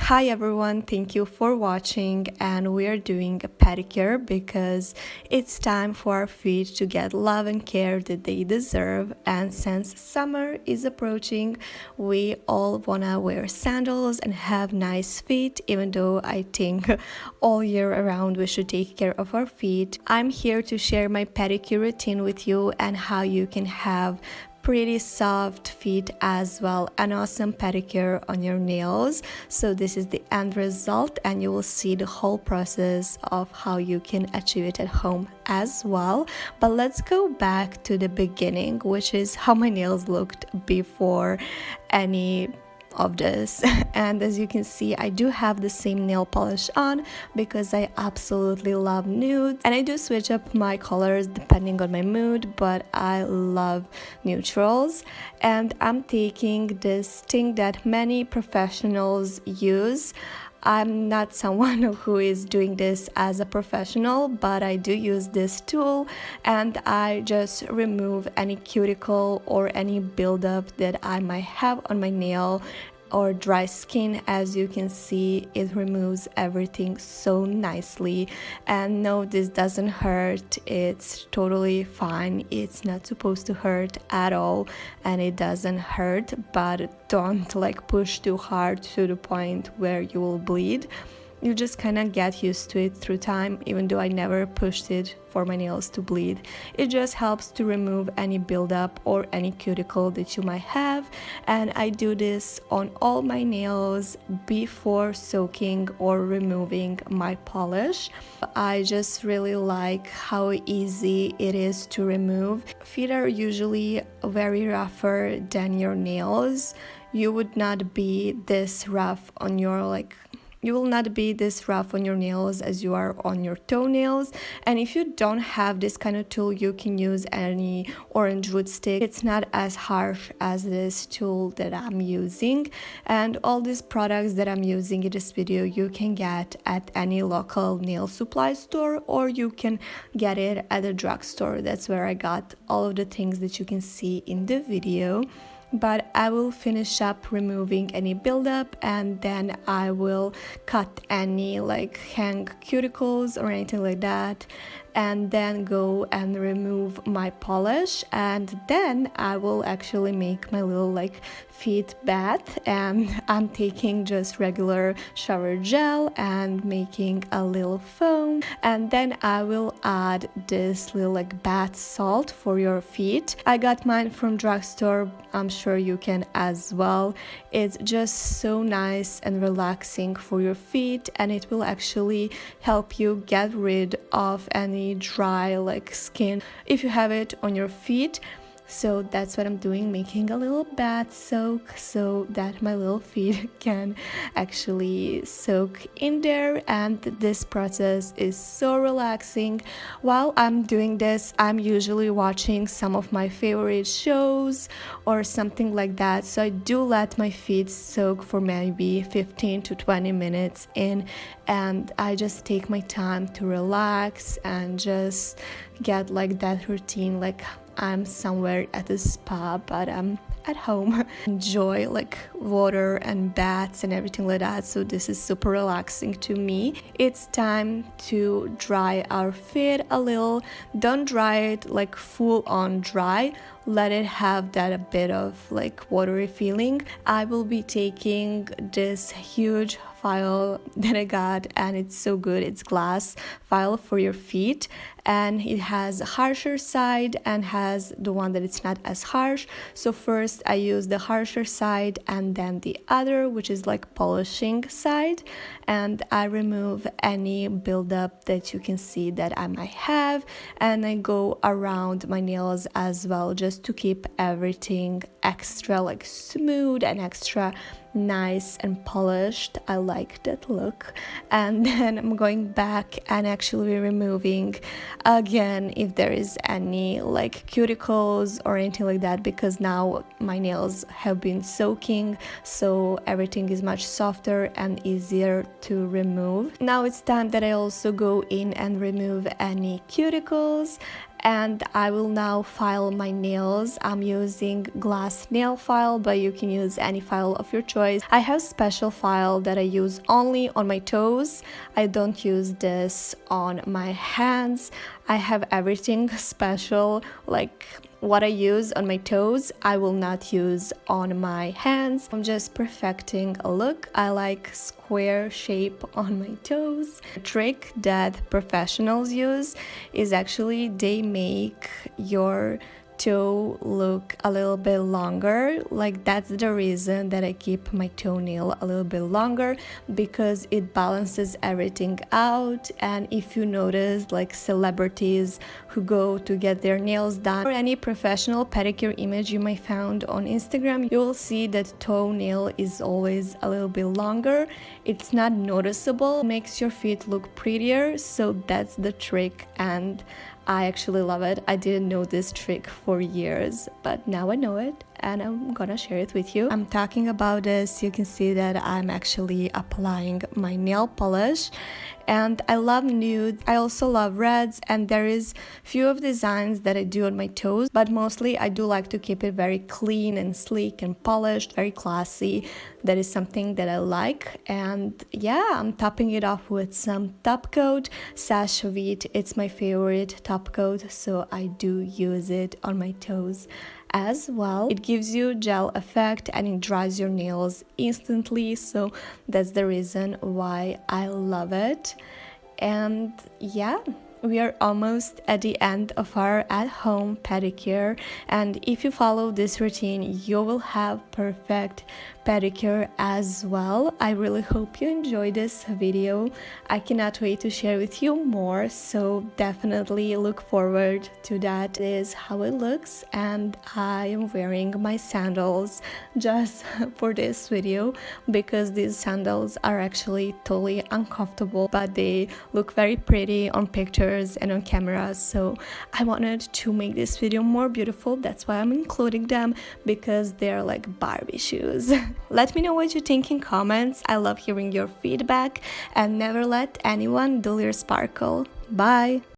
Hi everyone, thank you for watching, and we are doing a pedicure because it's time for our feet to get love and care that they deserve. And since summer is approaching, we all wanna wear sandals and have nice feet, even though I think all year around we should take care of our feet. I'm here to share my pedicure routine with you and how you can have pretty soft feet as well, an awesome pedicure on your nails. So this is the end result, and you will see the whole process of how you can achieve it at home as well. But let's go back to the beginning, which is how my nails looked before any of this. And as you can see, I do have the same nail polish on because I absolutely love nude, and I do switch up my colors depending on my mood, but I love neutrals. And I'm taking this thing that many professionals use. I'm not someone who is doing this as a professional, but I do use this tool, and I just remove any cuticle or any buildup that I might have on my nail or dry skin. As you can see, it removes everything so nicely. And no, this doesn't hurt, it's totally fine, it's not supposed to hurt at all, and it doesn't hurt, but don't push too hard to the point where you will bleed. You just kind of get used to it through time, even though I never pushed it for my nails to bleed. It just helps to remove any buildup or any cuticle that you might have. And I do this on all my nails before soaking or removing my polish. I just really like how easy it is to remove. Feet are usually very rougher than your nails. You would not be this rough on your you will not be this rough on your nails as you are on your toenails. And if you don't have this kind of tool, you can use any orange root stick. It's not as harsh as this tool that I'm using. And all these products that I'm using in this video you can get at any local nail supply store, or you can get it at a drugstore. That's where I got all of the things that you can see in the video. But I will finish up removing any buildup, and then I will cut any hang cuticles or anything like that, and then go and remove my polish. And then I will actually make my little feet bath, and I'm taking just regular shower gel and making a little foam, and then I will add this little bath salt for your feet. I got mine from drugstore, I'm sure you can as well. It's just so nice and relaxing for your feet, and it will actually help you get rid of any dry skin if you have it on your feet. So that's what I'm doing, making a little bath soak so that my little feet can actually soak in there. And this process is so relaxing. While I'm doing this, I'm usually watching some of my favorite shows or something like that. So I do let my feet soak for maybe 15 to 20 minutes in, and I just take my time to relax and just get that routine I'm somewhere at a spa, but I'm at home. Enjoy water and baths and everything like that, so this is super relaxing to me. It's time to dry our feet a little. Don't dry it full on dry, let it have that a bit of watery feeling. I will be taking this huge file that I got, and it's so good. It's glass file for your feet, and it has a harsher side and has the one that it's not as harsh. So first I use the harsher side and then the other, which is polishing side, and I remove any buildup that you can see that I might have, and I go around my nails as well, just to keep everything extra smooth and extra nice and polished. I like that look. And then I'm going back and actually removing again if there is any cuticles or anything like that, because now my nails have been soaking, so everything is much softer and easier to remove. Now it's time that I also go in and remove any cuticles, and I will now file my nails. I'm using glass nail file, but you can use any file of your choice. I have special file that I use only on my toes. I don't use this on my hands. I have everything special, like what I use on my toes, I will not use on my hands. I'm just perfecting a look. I like square shape on my toes. The trick that professionals use is actually they make your toe look a little bit longer. Like that's the reason that I keep my toenail a little bit longer, because it balances everything out. And if you notice, like celebrities who go to get their nails done, or any professional pedicure image you might found on Instagram, you will see that toenail is always a little bit longer. It's not noticeable, it makes your feet look prettier. So that's the trick, and I actually love it. I didn't know this trick for years, but now I know it and I'm gonna share it with you. I'm talking about this, you can see that I'm actually applying my nail polish, and I love nude. I also love reds, and there is few of designs that I do on my toes, but mostly I do like to keep it very clean and sleek and polished, very classy. That is something that I like. And yeah, I'm topping it off with some top coat. Sash Vite, it's my favorite top coat, so I do use it on my toes as well. It gives you gel effect and it dries your nails instantly, so that's the reason why I love it. And yeah, we are almost at the end of our at-home pedicure, and if you follow this routine you will have perfect pedicure as well. I really hope you enjoyed this video. I cannot wait to share with you more, so definitely look forward to that. This is how it looks, and I am wearing my sandals just for this video because these sandals are actually totally uncomfortable, but they look very pretty on pictures and on camera, so I wanted to make this video more beautiful. That's why I'm including them, because they're like Barbie shoes. Let me know what you think in comments. I love hearing your feedback, and never let anyone dull your sparkle. Bye!